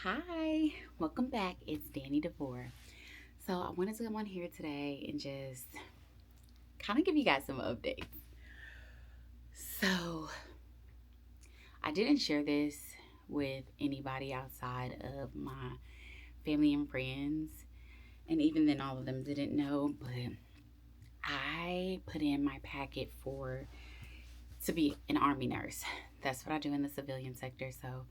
Hi, welcome back. It's Danny DeVore. So, I wanted to come on here today and just kind of give you guys some updates. So, I didn't share this with anybody outside of my family and friends, and even then, all of them didn't know. But I put in my packet for to be an army nurse. That's what I do in the civilian sector. So,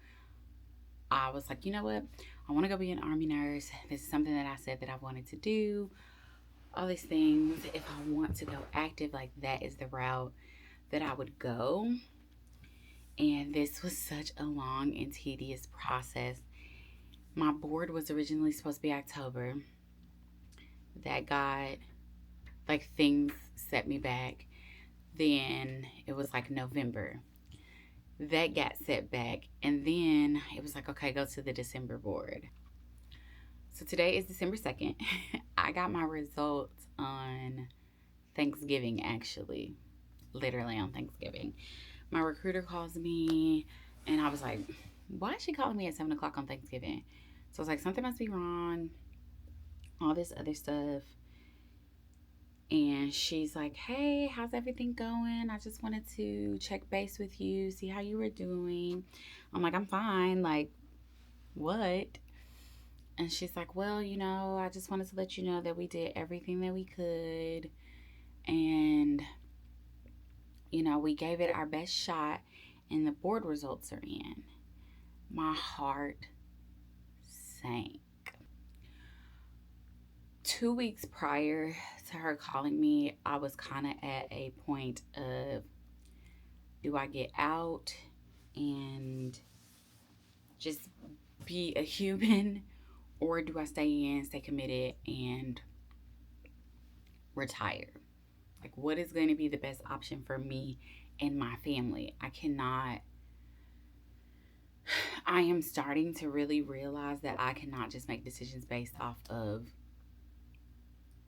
I was like, you know what? I want to go be an army nurse. This is something that I said that I wanted to do. All these things. If I want to go active, like that is the route that I would go. And this was such a long and tedious process. My board was originally supposed to be October. That got like things set me back. Then it was like November. That got set back. And then it was like, okay, go to the December board. So today is December 2nd. I got my results on Thanksgiving, actually. Literally on Thanksgiving. My recruiter calls me, and I was like, why is she calling me at 7 o'clock on Thanksgiving? So I was like, something must be wrong, all this other stuff. And she's like, hey, how's everything going? I just wanted to check base with you, see how you were doing. I'm like, I'm fine. Like, what? And she's like, well, I just wanted to let you know that we did everything that we could. And, we gave it our best shot, and the board results are in. My heart sank. 2 weeks prior to her calling me, I was kind of at a point of, do I get out and just be a human, or do I stay in, stay committed, and retire? Like, what is going to be the best option for me and my family? I am starting to really realize that I cannot just make decisions based off of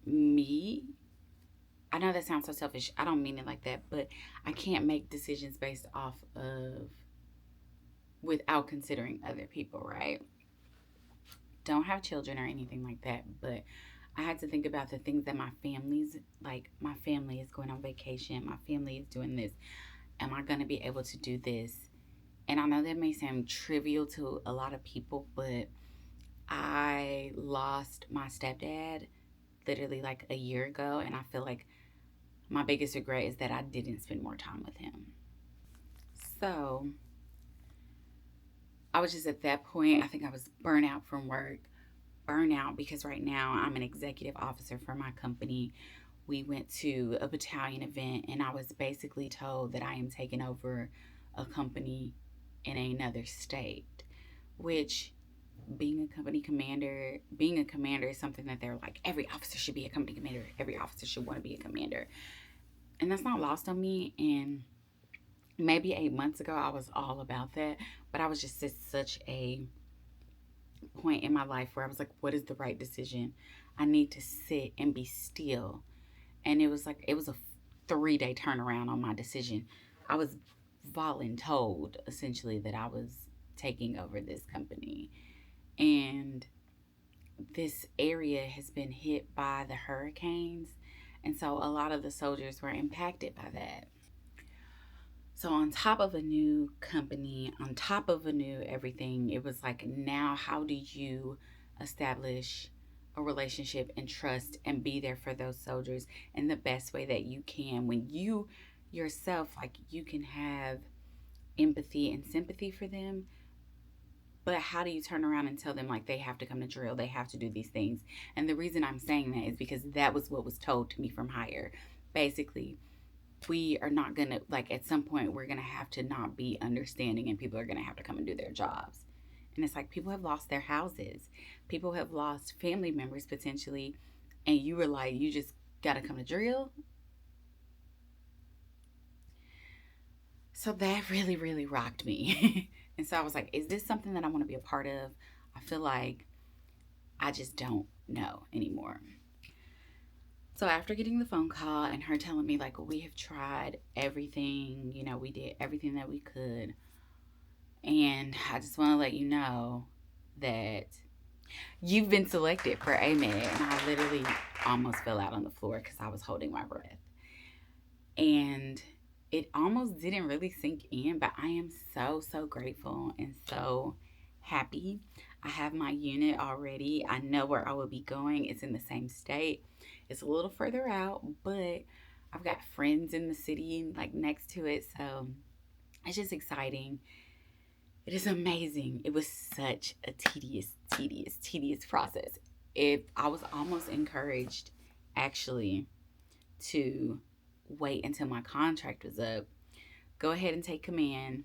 me. I know that sounds so selfish. I don't mean it like that, but I can't make decisions based off of without considering other people, right? Don't have children or anything like that, but I had to think about the things that my family is going on vacation, my family is doing this. Am I going to be able to do this? And I know that may sound trivial to a lot of people, but I lost my stepdad literally like a year ago, and I feel like my biggest regret is that I didn't spend more time with him. So I was just at that point, I think I was burnout from work, burnout because right now I'm an executive officer for my company. We went to a battalion event, and I was basically told that I am taking over a company in another state, which being a commander is something that they're like, every officer should be a company commander, every officer should want to be a commander. And that's not lost on me. And maybe 8 months ago, I was all about that. But I was just at such a point in my life where I was like, what is the right decision? I need to sit and be still. And it was a 3 day turnaround on my decision. I was voluntold essentially that I was taking over this company. And this area has been hit by the hurricanes. And so a lot of the soldiers were impacted by that. So, on top of a new company, on top of a new everything, it was like, now how do you establish a relationship and trust and be there for those soldiers in the best way that you can when you yourself, like, you can have empathy and sympathy for them, but how do you turn around and tell them like they have to come to drill, they have to do these things? And the reason I'm saying that is because that was what was told to me from higher. Basically, we are not gonna, like, at some point we're gonna have to not be understanding, and people are gonna have to come and do their jobs. And it's like, people have lost their houses, people have lost family members potentially, and you were like, you just gotta come to drill. So that really, really rocked me. And so I was like, is this something that I want to be a part of? I feel like I just don't know anymore. So after getting the phone call and her telling me, like, we have tried everything, we did everything that we could. And I just want to let you know that you've been selected for Amedd. And I literally almost fell out on the floor because I was holding my breath. And it almost didn't really sink in, but I am so, so grateful and so happy. I have my unit already. I know where I will be going. It's in the same state. It's a little further out, but I've got friends in the city like next to it. So it's just exciting. It is amazing. It was such a tedious process. If I was almost encouraged actually to wait until my contract was up, go ahead and take command,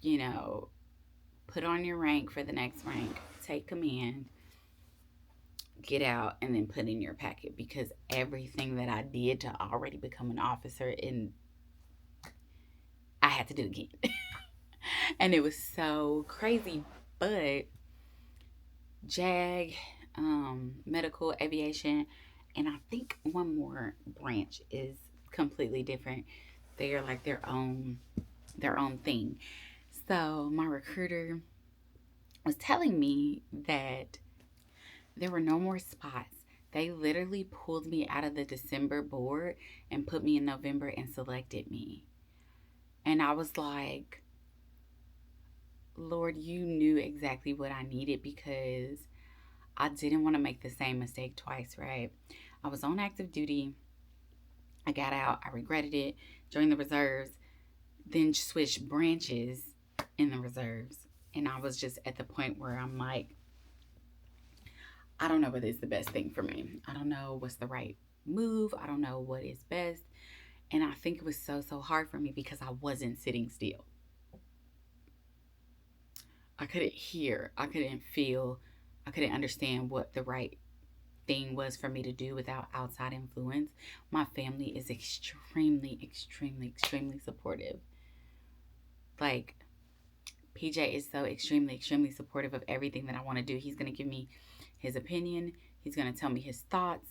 you know, put on your rank for the next rank, take command, get out, and then put in your packet, because everything that I did to already become an officer, and I had to do again. And it was so crazy. But JAG, medical aviation, and I think one more branch is completely different. They are like their own thing. So my recruiter was telling me that there were no more spots. They literally pulled me out of the December board and put me in November and selected me. And I was like, Lord, you knew exactly what I needed, because I didn't want to make the same mistake twice, right? I was on active duty. I got out. I regretted it. Joined the reserves. Then switched branches in the reserves. And I was just at the point where I'm like, I don't know what is the best thing for me. I don't know what's the right move. I don't know what is best. And I think it was so, so hard for me because I wasn't sitting still. I couldn't hear. I couldn't feel. I couldn't understand what the right thing was for me to do without outside influence. My family is extremely supportive. Like, PJ is so extremely supportive of everything that I want to do. He's going to give me his opinion. He's going to tell me his thoughts.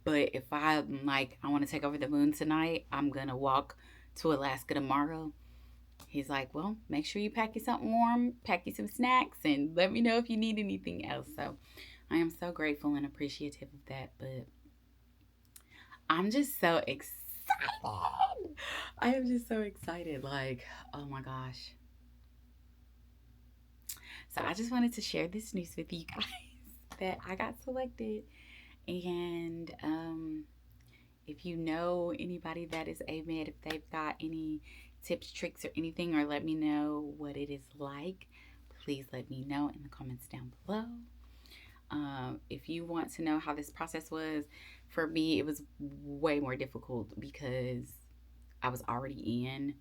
But if I'm like, I want to take over the moon tonight, I'm going to walk to Alaska tomorrow, he's like, well, make sure you pack you something warm, pack you some snacks, and let me know if you need anything else. So I am so grateful and appreciative of that. But I'm just so excited. I am just so excited. Like, oh my gosh. So I just wanted to share this news with you guys that I got selected. And if you know anybody that is Amedd, if they've got any tips, tricks, or anything, or let me know what it is like, please let me know in the comments down below. If you want to know how this process was, for me, it was way more difficult because I was already in.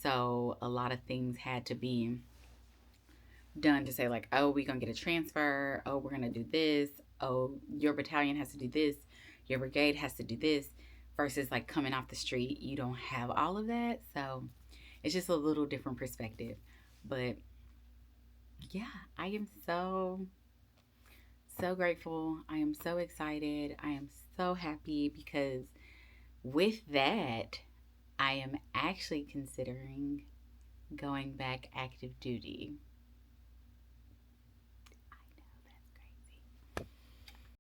So a lot of things had to be done to say, like, oh, we're going to get a transfer. Oh, we're going to do this. Oh, your battalion has to do this. Your brigade has to do this. Versus like coming off the street, you don't have all of that. So it's just a little different perspective. But yeah, I am so grateful. I am so excited. I am so happy because with that, I am actually considering going back active duty.